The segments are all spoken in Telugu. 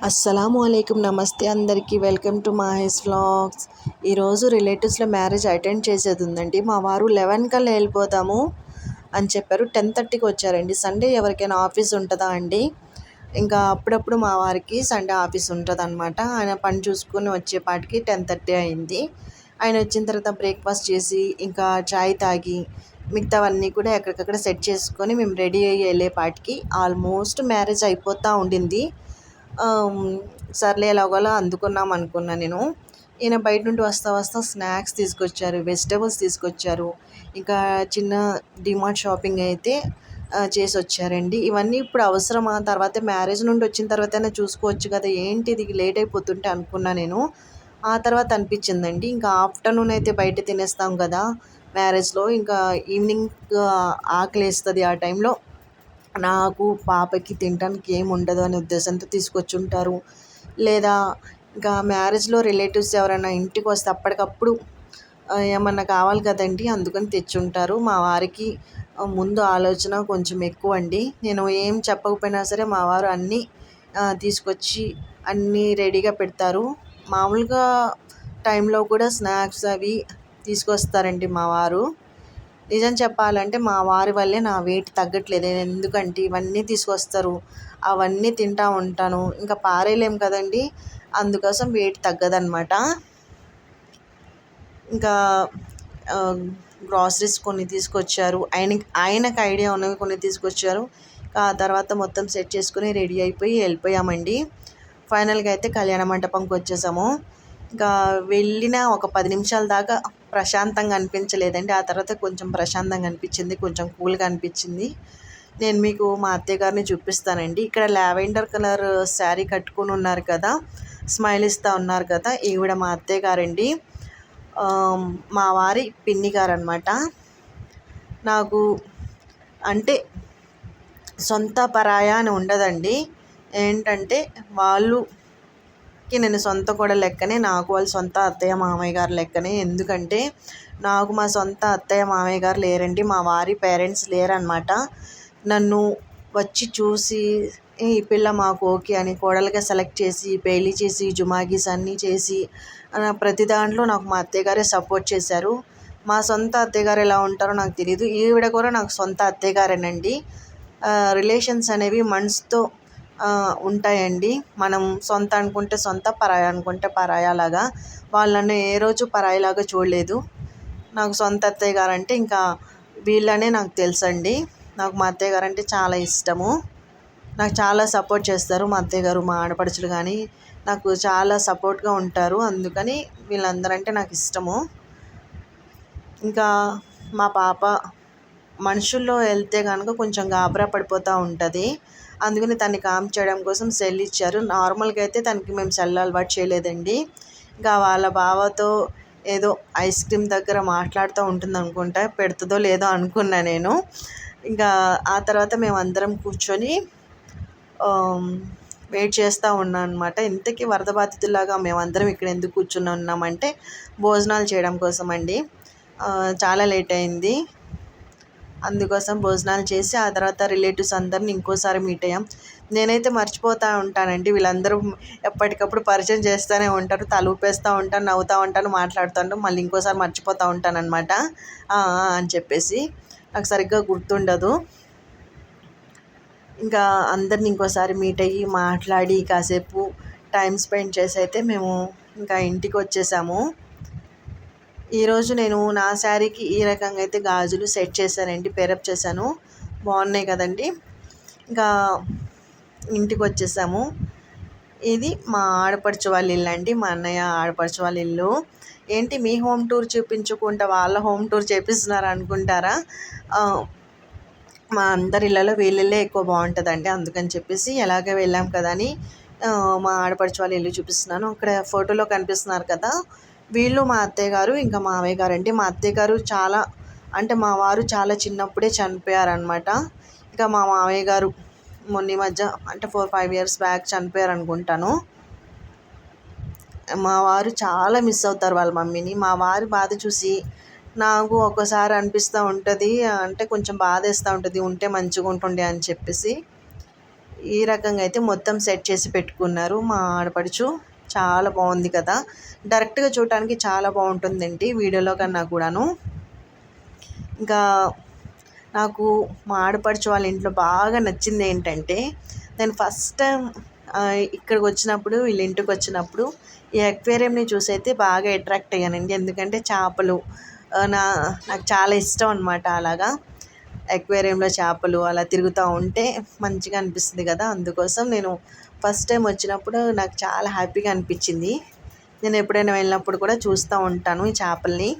అస్సలాము అలైకుం నమస్తే అందరికీ వెల్కమ్ టు మాహేస్ వ్లాగ్స్. ఈరోజు రిలేటివ్స్లో మ్యారేజ్ అటెండ్ చేసేది ఉందండి. మా వారు 11 కల్లా వెళ్ళిపోతాము అని చెప్పారు. 10:30కి వచ్చారండి. సండే ఎవరికైనా ఆఫీస్ ఉంటుందా అండి? ఇంకా అప్పుడప్పుడు మా వారికి సండే ఆఫీస్ ఉంటుంది అనమాట. ఆయన పని చూసుకుని వచ్చేపాటికి 10:30 అయింది. ఆయన వచ్చిన తర్వాత బ్రేక్ఫాస్ట్ చేసి ఇంకా చాయ్ తాగి మిగతావన్నీ కూడా ఎక్కడికక్కడ సెట్ చేసుకొని మేము రెడీ అయ్యి వెళ్ళేపాటికి ఆల్మోస్ట్ మ్యారేజ్ అయిపోతూ ఉండింది. సర్లే ఎలాగోలా అందుకున్నాం అనుకున్నా నేను. ఈయన బయట నుండి వస్తా వస్తా స్నాక్స్ తీసుకొచ్చారు, వెజిటేబుల్స్ తీసుకొచ్చారు, ఇంకా చిన్న డిమార్ట్ షాపింగ్ అయితే చేసి వచ్చారండి. ఇవన్నీ ఇప్పుడు అవసరమా? తర్వాత మ్యారేజ్ నుండి వచ్చిన తర్వాతైనా చూసుకోవచ్చు కదా, ఏంటి ఇది లేట్ అయిపోతుంటే అనుకున్నా నేను. ఆ తర్వాత అనిపించిందండి, ఇంకా ఆఫ్టర్నూన్ అయితే బయట తినేస్తాం కదా మ్యారేజ్లో, ఇంకా ఈవినింగ్ ఆకలి వేస్తుంది. ఆ టైంలో నాకు పాపకి తినడానికి ఏమి ఉండదు అనే ఉద్దేశంతో తీసుకొచ్చుంటారు. లేదా ఇంకా మ్యారేజ్లో రిలేటివ్స్ ఎవరైనా ఇంటికి వస్తే అప్పటికప్పుడు ఏమన్నా కావాలి కదండి, అందుకని తెచ్చుంటారు. మా వారికి ముందు ఆలోచన కొంచెం ఎక్కువ అండి. నేను ఏం చెప్పకపోయినా సరే మా వారు అన్నీ తీసుకొచ్చి అన్నీ రెడీగా పెడతారు. మామూలుగా టైంలో కూడా స్నాక్స్ అవి తీసుకొస్తారండి మా వారు. నిజం చెప్పాలంటే మా వారి వల్లే నా వెయిట్ తగ్గట్లేదు. ఎందుకంటే ఇవన్నీ తీసుకొస్తారు, అవన్నీ తింటూ ఉంటాను, ఇంకా పారేయలేం కదండి, అందుకోసం వెయిట్ తగ్గదనమాట. ఇంకా గ్రాసరీస్ కొన్ని తీసుకొచ్చారు, ఆయనకు ఐడియా ఉన్నవి కొన్ని తీసుకొచ్చారు. ఆ తర్వాత మొత్తం సెట్ చేసుకుని రెడీ అయిపోయి వెళ్ళిపోయామండి. ఫైనల్గా అయితే కళ్యాణ మంటపంకి వచ్చేసాము. ఇంకా వెళ్ళిన ఒక 10 నిమిషాల దాకా ప్రశాంతంగా అనిపించలేదండి. ఆ తర్వాత కొంచెం ప్రశాంతంగా అనిపించింది, కొంచెం కూల్గా అనిపించింది. నేను మీకు మా అత్తయ్య గారిని చూపిస్తానండి. ఇక్కడ లావెండర్ కలర్ శారీ కట్టుకుని ఉన్నారు కదా, స్మైల్ ఇస్తూ ఉన్నారు కదా, ఈవిడ మా అత్తయ్య గారండి. మా వారి పిన్ని గారు అనమాట. నాకు అంటే సొంత పరాయా అని ఉండదండి. ఏంటంటే వాళ్ళకి నేను సొంత కూడా లెక్కనే, నాకు వాళ్ళు సొంత అత్తయ్య మామయ్య గారు లెక్కనే. ఎందుకంటే నాకు మా సొంత అత్తయ్య మామయ్య గారు లేరండి, మా వారి పేరెంట్స్ లేరనమాట. నన్ను వచ్చి చూసి ఈ పిల్ల మాకు ఓకే అని కోడలుగా సెలెక్ట్ చేసి పెళ్లి చేసి జుమాగీస్ అన్నీ చేసి ప్రతి దాంట్లో నాకు మా అత్తయ్య గారే సపోర్ట్ చేశారు. మా సొంత అత్తయ్య గారు ఎలా ఉంటారో నాకు తెలియదు, ఈవిడ కూడా నాకు సొంత అత్తయ్య గారేనండి. రిలేషన్స్ అనేవి మనసుతో ఉంటాయండి. మనం సొంత అనుకుంటే సొంత, పరాయి అనుకుంటే పరాయాలాగా. వాళ్ళని ఏ రోజు పరాయిలాగా చూడలేదు. నాకు సొంత అత్తయ్య గారు అంటే ఇంకా వీళ్ళనే నాకు తెలుసండి. నాకు మా అత్తయ్య గారు అంటే చాలా ఇష్టము. నాకు చాలా సపోర్ట్ చేస్తారు మా అత్తయ్య గారు, మా ఆడపడుచులు కానీ నాకు చాలా సపోర్ట్గా ఉంటారు. అందుకని వీళ్ళందరంటే నాకు ఇష్టము. ఇంకా మా పాప మనుషుల్లో వెళ్తే కనుక కొంచెం గాబరా పడిపోతూ ఉంటుంది. అందుకని తనని కామ్ చేయడం కోసం సెల్ ఇచ్చారు. నార్మల్గా అయితే తనకి మేము సెల్ అలవాటు చేయలేదండి. ఇంకా వాళ్ళ బావతో ఏదో ఐస్ క్రీమ్ దగ్గర మాట్లాడుతూ ఉంటుంది అనుకుంటా, పెడుతుందో లేదో అనుకున్నా నేను. ఇంకా ఆ తర్వాత మేమందరం కూర్చొని వెయిట్ చేస్తూ ఉన్నాం అనమాట. ఇంతకీ వరద బాధితులాగా మేమందరం ఇక్కడ ఎందుకు కూర్చుని ఉన్నామంటే భోజనాలు చేయడం కోసం అండి. చాలా లేట్ అయింది, అందుకోసం భోజనాలు చేసి ఆ తర్వాత రిలేటివ్స్ అందరిని ఇంకోసారి మీట్ అయ్యాం. నేనైతే మర్చిపోతూ ఉంటానండి, వీళ్ళందరూ ఎప్పటికప్పుడు పరిచయం చేస్తూనే ఉంటారు, తల ఊపేస్తూ ఉంటాను, నవ్వుతూ ఉంటాను, మాట్లాడుతూ ఉంటాను, మళ్ళీ ఇంకోసారి మర్చిపోతూ ఉంటాను అనమాట అని చెప్పేసి. నాకు సరిగ్గా గుర్తుండదు. ఇంకా అందరిని ఇంకోసారి మీట్ అయ్యి మాట్లాడి కాసేపు టైం స్పెండ్ చేసి అయితే మేము ఇంకా ఇంటికి వచ్చేసాము. ఈరోజు నేను నా శారీకి ఈ రకంగా అయితే గాజులు సెట్ చేశానండి, పేరప్ చేశాను. బాగున్నాయి కదండి. ఇంకా ఇంటికి వచ్చేసాము. ఇది మా ఆడపడుచు వాళ్ళ ఇల్లు అండి, మా అన్నయ్య ఆడపడుచు వాళ్ళ ఇల్లు. ఏంటి మీ హోమ్ టూర్ చూపించుకుంటా వాళ్ళ హోమ్ టూర్ చేపిస్తున్నారు అనుకుంటారా? మా అందరి ఇళ్ళలో వీళ్ళే ఎక్కువ బాగుంటుందండి, అందుకని చెప్పేసి ఎలాగ వెళ్ళాం కదా అని మా ఆడపడుచు వాళ్ళ ఇల్లు చూపిస్తున్నాను. అక్కడ ఫోటోలో కనిపిస్తున్నారు కదా, వీళ్ళు మా అత్తయ్య గారు ఇంకా మామయ్య గారు అండి. మా అత్తయ్య గారు చాలా అంటే మా వారు చాలా చిన్నప్పుడే చనిపోయారనమాట. ఇంకా మా మామయ్య గారు మొన్న మధ్య అంటే 4-5 ఇయర్స్ బ్యాక్ చనిపోయారు అనుకుంటాను. మా వారు చాలా మిస్ అవుతారు వాళ్ళ మమ్మీని. మా వారి బాధ చూసి నాకు ఒక్కోసారి అనిపిస్తూ ఉంటుంది, అంటే కొంచెం బాధేస్తూ ఉంటుంది, ఉంటే మంచిగా ఉంటుండే అని చెప్పేసి. ఈ రకంగా అయితే మొత్తం సెట్ చేసి పెట్టుకున్నారు మా ఆడపడుచు. చాలా బాగుంది కదా, డైరెక్ట్గా చూడటానికి చాలా బాగుంటుందండి వీడియోలో కన్నా కూడాను. ఇంకా నాకు మా ఆడపడుచు వాళ్ళ ఇంట్లో బాగా నచ్చింది ఏంటంటే, నేను ఫస్ట్ టైం ఇక్కడికి వచ్చినప్పుడు, వీళ్ళ ఇంటికి వచ్చినప్పుడు ఈ అక్వేరియంని చూసి అయితే బాగా అట్రాక్ట్ అయ్యానండి. ఎందుకంటే చేపలు నాకు చాలా ఇష్టం అనమాట. అలాగా అక్వేరియంలో చేపలు అలా తిరుగుతూ ఉంటే మంచిగా అనిపిస్తుంది కదా, అందుకోసం నేను ఫస్ట్ టైం వచ్చినప్పుడు నాకు చాలా హ్యాపీగా అనిపించింది. నేను ఎప్పుడైనా వెళ్ళినప్పుడు కూడా చూస్తూ ఉంటాను ఈ చేపల్ని.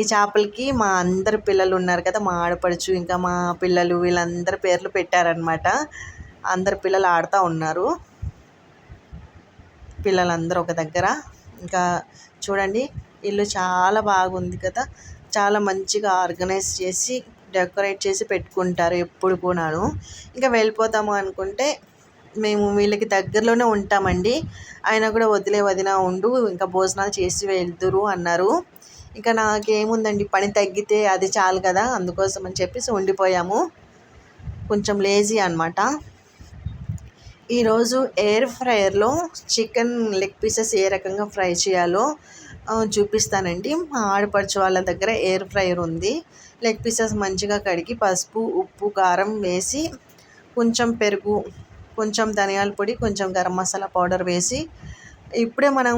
ఈ చేపలకి మా అందరి పిల్లలు ఉన్నారు కదా, మా ఆడపడుచు ఇంకా మా పిల్లలు వీళ్ళందరి పేర్లు పెట్టారనమాట. అందరి పిల్లలు ఆడుతూ ఉన్నారు, పిల్లలందరూ ఒక దగ్గర. ఇంకా చూడండి, ఇల్లు చాలా బాగుంది కదా, చాలా మంచిగా ఆర్గనైజ్ చేసి డెకరేట్ చేసి పెట్టుకుంటారు ఎప్పుడు కూడాను. ఇంకా వెళ్ళిపోతాము అనుకుంటే మేము వీళ్ళకి దగ్గరలోనే ఉంటామండి. ఆయన కూడా వదిన ఉండు, ఇంకా భోజనాలు చేసి వెళ్తురు అన్నారు. ఇంకా నాకేముందండి, పని తగ్గితే అది చాలు కదా, అందుకోసం అని చెప్పేసి ఉండిపోయాము. కొంచెం లేజీ అనమాట. ఈరోజు ఎయిర్ ఫ్రైయర్లో చికెన్ లెగ్ పీసెస్ ఏ రకంగా ఫ్రై చేయాలో చూపిస్తానండి. మా ఆడపడుచు వాళ్ళ దగ్గర ఎయిర్ ఫ్రైయర్ ఉంది. లెగ్ పీసెస్ మంచిగా కడిగి పసుపు, ఉప్పు, కారం వేసి, కొంచెం పెరుగు, కొంచెం ధనియాల పొడి, కొంచెం గరం మసాలా పౌడర్ వేసి, ఇప్పుడే మనం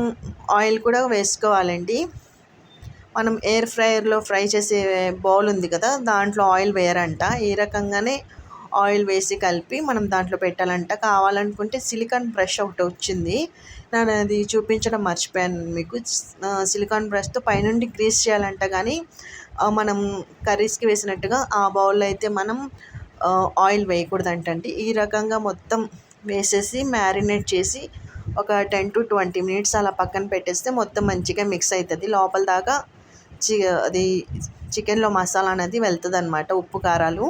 ఆయిల్ కూడా వేసుకోవాలండి. మనం ఎయిర్ ఫ్రైయర్లో ఫ్రై చేసే బౌల్ ఉంది కదా, దాంట్లో ఆయిల్ వేయరంట. ఈ రకంగానే ఆయిల్ వేసి కలిపి మనం దాంట్లో పెట్టాలంట. కావాలనుకుంటే సిలికాన్ బ్రష్ ఒకటి వచ్చింది, నేను అది చూపించడం మర్చిపోయాను మీకు. సిలికాన్ బ్రష్తో పైనుండి గ్రీస్ చేయాలంట. కానీ మనం కర్రీస్కి వేసినట్టుగా ఆ బౌల్లో అయితే మనం ఆయిల్ వేయకూడదంటండి. ఈ రకంగా మొత్తం వేసేసి మ్యారినేట్ చేసి ఒక 10 to 20 minutes అలా పక్కన పెట్టేస్తే మొత్తం మంచిగా మిక్స్ అవుతుంది. లోపల దాకా అది చికెన్లో మసాలా అనేది వెళ్తుంది అనమాట, ఉప్పు కారాలు.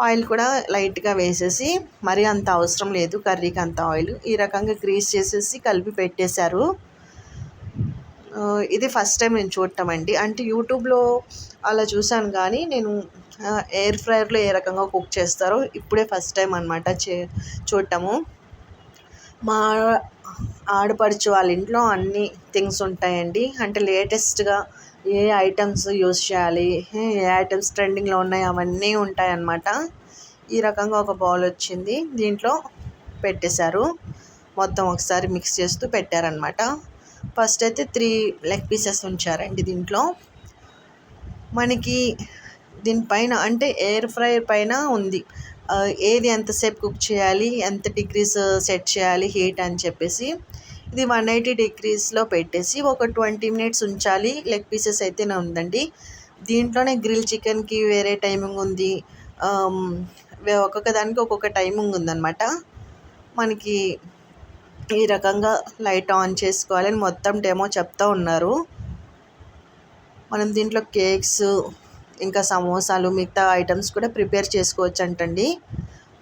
ఆయిల్ కూడా లైట్గా వేసేసి, మరీ అంత అవసరం లేదు కర్రీకి అంత ఆయిల్. ఈ రకంగా గ్రీస్ చేసేసి కలిపి పెట్టేశారు. ఇది ఫస్ట్ టైం నేను చూడటం అండి. అంటే యూట్యూబ్లో అలా చూశాను, కానీ నేను ఎయిర్ ఫ్రైయర్లో ఏ రకంగా కుక్ చేస్తారో ఇప్పుడే ఫస్ట్ టైం అనమాట చూడటము. మా ఆడపడుచు వాళ్ళ ఇంట్లో అన్ని థింగ్స్ ఉంటాయండి. అంటే లేటెస్ట్గా ఏ ఐటమ్స్ యూస్ చేయాలి, ఏ ఐటమ్స్ ట్రెండింగ్లో ఉన్నాయి, అవన్నీ ఉంటాయన్నమాట. ఈ రకంగా ఒక బౌల్ వచ్చింది, దీంట్లో పెట్టేశారు. మొత్తం ఒకసారి మిక్స్ చేస్తూ పెట్టారనమాట. ఫస్ట్ అయితే 3 లెగ్ పీసెస్ ఉంచారండి దీంట్లో. మనకి దీనిపైన అంటే ఎయిర్ ఫ్రైయర్ పైన ఉంది ఏది ఎంతసేపు కుక్ చేయాలి, ఎంత డిగ్రీస్ సెట్ చేయాలి హీట్ అని చెప్పేసి. ఇది 180 degreesలో పెట్టేసి ఒక 20 minutes ఉంచాలి. లెగ్ పీసెస్ అయితేనే ఉందండి. దీంట్లోనే గ్రిల్ చికెన్కి వేరే టైమింగ్ ఉంది, ఒక్కొక్క దానికి ఒక్కొక్క టైమింగ్ ఉందన్నమాట. మనకి ఈ రకంగా లైట్ ఆన్ చేసుకోవాలని మొత్తం డెమో చెప్తూ ఉన్నారు. మనం దీంట్లో కేక్స్, ఇంకా సమోసాలు, మిగతా ఐటమ్స్ కూడా ప్రిపేర్ చేసుకోవచ్చు అంటండి.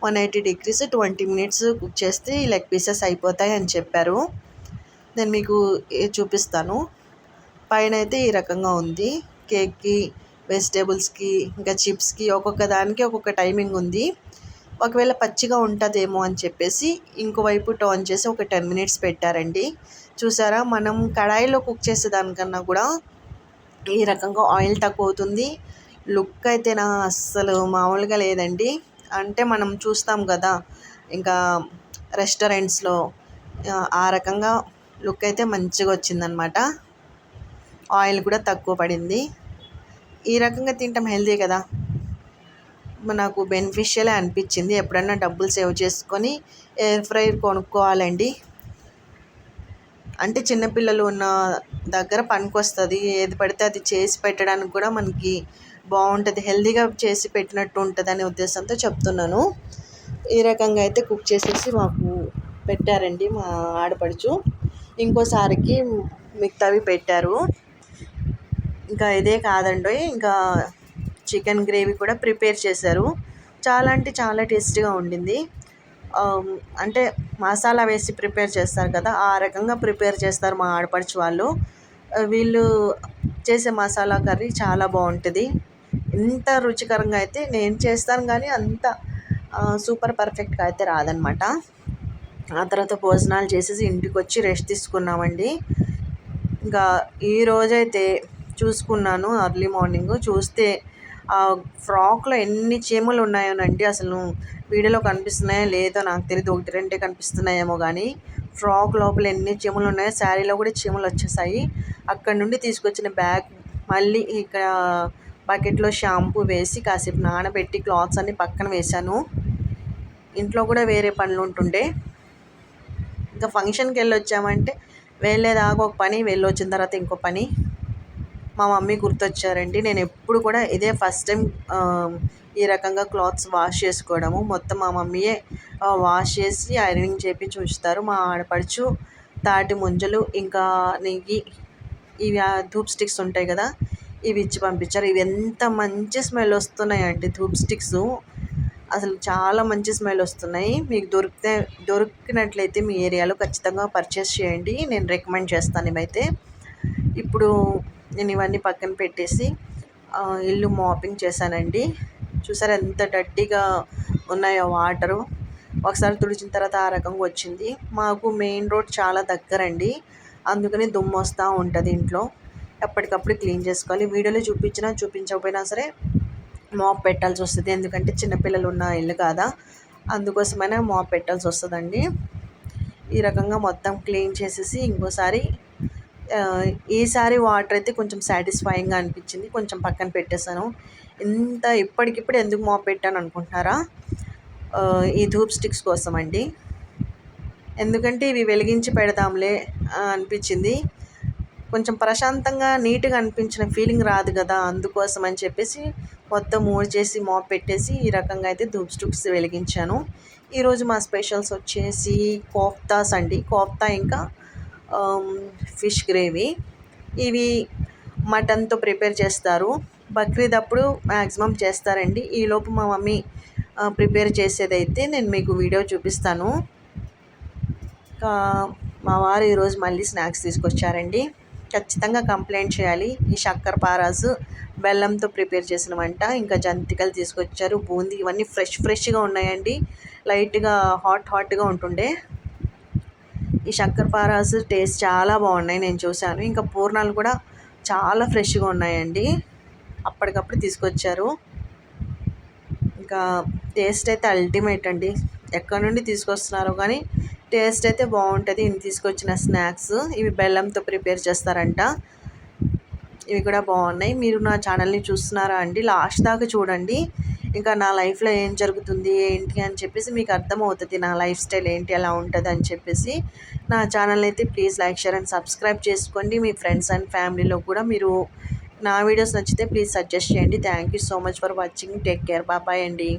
180 degrees 20 minutes కుక్ చేస్తే ఈ లెగ్ పీసెస్ అయిపోతాయి అని చెప్పారు. నేను మీకు చూపిస్తాను. పైన అయితే ఈ రకంగా ఉంది. కేక్కి, వెజిటేబుల్స్కి, ఇంకా చిప్స్కి ఒక్కొక్క దానికి ఒక్కొక్క టైమింగ్ ఉంది. ఒకవేళ పచ్చిగా ఉంటుందేమో అని చెప్పేసి ఇంకోవైపు టర్న్ చేసి ఒక 10 minutes పెట్టారండి. చూసారా, మనం కడాయిలో కుక్ చేసేదానికన్నా కూడా ఈ రకంగా ఆయిల్ తక్కువ అవుతుంది. లుక్ అయితే నా అస్సలు మామూలుగా లేదండి. అంటే మనం చూస్తాం కదా ఇంకా రెస్టారెంట్స్లో, ఆ రకంగా లుక్ అయితే మంచిగా వచ్చిందనమాట. ఆయిల్ కూడా తక్కువ పడింది. ఈ రకంగా తింటాం హెల్తీ కదా, నాకు బెనిఫిషియలే అనిపించింది. ఎప్పుడన్నా డబ్బులు సేవ్ చేసుకొని ఎయిర్ ఫ్రైయర్ కొనుక్కోవాలండి. అంటే చిన్నపిల్లలు ఉన్న దగ్గర పనికొస్తుంది. ఏది పడితే అది చేసి పెట్టడానికి కూడా మనకి బాగుంటుంది, హెల్తీగా చేసి పెట్టినట్టు ఉంటుంది అనే ఉద్దేశంతో చెప్తున్నాను. ఈ రకంగా అయితే కుక్ చేసేసి మాకు పెట్టారండి మా ఆడపడుచు. ఇంకోసారికి మిగతావి పెట్టారు. ఇంకా ఇదే కాదండి, ఇంకా చికెన్ గ్రేవీ కూడా ప్రిపేర్ చేశారు. చాలా అంటే చాలా టేస్టీగా ఉండింది. అంటే మసాలా వేసి ప్రిపేర్ చేస్తారు కదా, ఆ రకంగా ప్రిపేర్ చేస్తారు మా ఆడపడుచు వాళ్ళు. వీళ్ళు చేసే మసాలా కర్రీ చాలా బాగుంటుంది. ఇంత రుచికరంగా అయితే నేను చేస్తాను, కానీ అంత సూపర్ పర్ఫెక్ట్గా అయితే రాదనమాట. ఆ తర్వాత భోజనాలు చేసేసి ఇంటికి వచ్చి రెస్ట్ తీసుకున్నామండి. ఇంకా ఈరోజైతే చూసుకున్నాను ఎర్లీ మార్నింగ్ చూస్తే ఆ ఫ్రాక్లో ఎన్ని చీమలు ఉన్నాయోనండి. అసలు వీడియోలో కనిపిస్తున్నాయో లేదో నాకు తెలియదు, ఒకటి రెండే కనిపిస్తున్నాయేమో కానీ ఫ్రాక్ లోపల ఎన్ని చీమలు ఉన్నాయో, శారీలో కూడా చీమలు వచ్చేసాయి. అక్కడ నుండి తీసుకొచ్చిన బ్యాగ్ మళ్ళీ ఇక్కడ బకెట్లో షాంపూ వేసి కాసేపు నానబెట్టి క్లాత్స్ అన్ని పక్కన వేశాను. ఇంట్లో కూడా వేరే పనులు ఉంటుండే. ఇంకా ఫంక్షన్కి వెళ్ళొచ్చామంటే వెళ్ళేదాకా ఒక పని, వెళ్ళొచ్చిన తర్వాత ఇంకో పని. మా మమ్మీ గుర్తొచ్చారండి. నేను ఎప్పుడు కూడా ఇదే ఫస్ట్ టైం ఈ రకంగా క్లాత్స్ వాష్ చేసుకోవడము. మొత్తం మా మమ్మీయే వాష్ చేసి ఐరనింగ్ చేపించి ఉంచుతారు. మా ఆడపడుచు తాటి ముంజలు ఇంకా నెయ్యి ఇవి ధూప్ స్టిక్స్ ఉంటాయి కదా, ఇవి ఇచ్చి పంపించారు. ఇవి ఎంత మంచి స్మెల్ వస్తున్నాయండి ధూప్ స్టిక్స్. అసలు చాలా మంచి స్మెల్ వస్తున్నాయి. మీకు దొరికినట్లయితే మీ ఏరియాలో ఖచ్చితంగా పర్చేస్ చేయండి. నేను రికమెండ్ చేస్తాను ఇవైతే. ఇప్పుడు నేను ఇవన్నీ పక్కన పెట్టేసి ఇల్లు మాపింగ్ చేశానండి. చూసారా ఎంత డర్టీగా ఉన్నాయో వాటరు. ఒకసారి తుడిచిన తర్వాత ఆ రకంగా వచ్చింది. మాకు మెయిన్ రోడ్ చాలా దగ్గరండి, అందుకని దుమ్ము వస్తూ ఉంటుంది ఇంట్లో. ఎప్పటికప్పుడు క్లీన్ చేసుకోవాలి. వీడియోలో చూపించకపోయినా సరే మాప్ పెట్టాల్సి వస్తుంది, ఎందుకంటే చిన్నపిల్లలు ఉన్న ఇల్లు కాదా, అందుకోసమైనా మాప్ పెట్టాల్సి వస్తుందండి. ఈ రకంగా మొత్తం క్లీన్ చేసేసి ఇంకోసారి ఈసారి వాటర్ అయితే కొంచెం సాటిస్ఫైయింగ్గా అనిపించింది, కొంచెం పక్కన పెట్టేశాను. ఇప్పటికిప్పుడు ఎందుకు మాప్ పెట్టాను అనుకుంటున్నారా? ఈ ధూప్ స్టిక్స్ కోసం అండి. ఎందుకంటే ఇవి వెలిగించి పెడదాంలే అనిపించింది. కొంచెం ప్రశాంతంగా నీట్గా అనిపించిన ఫీలింగ్ రాదు కదా, అందుకోసం అని చెప్పేసి మొత్తం చేసి మాప్ పెట్టేసి ఈ రకంగా అయితే ధూప్ స్టిక్స్ వెలిగించాను. ఈరోజు మా స్పెషల్స్ వచ్చేసి కోఫ్తాస్ అండి. కోఫ్తా ఇంకా ఫిష్ గ్రేవీ. ఇవి మటన్తో ప్రిపేర్ చేస్తారు. బక్రీద్ అప్పుడు మ్యాక్సిమం చేస్తారండి. ఈలోపు మా మమ్మీ ప్రిపేర్ చేసేదైతే నేను మీకు వీడియో చూపిస్తాను. మా వారు ఈరోజు మళ్ళీ స్నాక్స్ తీసుకొచ్చారండి. ఖచ్చితంగా కంప్లైంట్ చేయాలి. ఈ శక్కర పారాసు బెల్లంతో ప్రిపేర్ చేసిన వంట, ఇంకా జంతికలు తీసుకొచ్చారు, బూందీ, ఇవన్నీ ఫ్రెష్గా ఉన్నాయండి. లైట్గా హాట్గా ఉంటుండే. ఈ శక్కర పారాసు టేస్ట్ చాలా బాగున్నాయి, నేను చూశాను. ఇంకా పూర్ణాలు కూడా చాలా ఫ్రెష్గా ఉన్నాయండి, అప్పటికప్పుడు తీసుకొచ్చారు. ఇంకా టేస్ట్ అయితే అల్టిమేట్ అండి. ఎక్కడి నుండి తీసుకొస్తున్నారో కానీ టేస్ట్ అయితే బాగుంటుంది. ఇవి తీసుకొచ్చిన స్నాక్స్ ఇవి బెల్లంతో ప్రిపేర్ చేస్తారంట. ఇవి కూడా బాగున్నాయి. మీరు నా ఛానల్ని చూస్తున్నారా అండి? లాస్ట్ దాకా చూడండి. ఇంకా నా లైఫ్లో ఏం జరుగుతుంది ఏంటి అని చెప్పేసి మీకు అర్థమవుతుంది, నా లైఫ్ స్టైల్ ఏంటి ఎలా ఉంటుంది అని చెప్పేసి. నా ఛానల్ అయితే please like, share and subscribe చేసుకోండి. మీ ఫ్రెండ్స్ అండ్ ఫ్యామిలీలో కూడా మీరు నా వీడియోస్ నచ్చితే ప్లీజ్ సజెస్ట్ చేయండి. Thank you so much for watching. Take care. Bye అండి.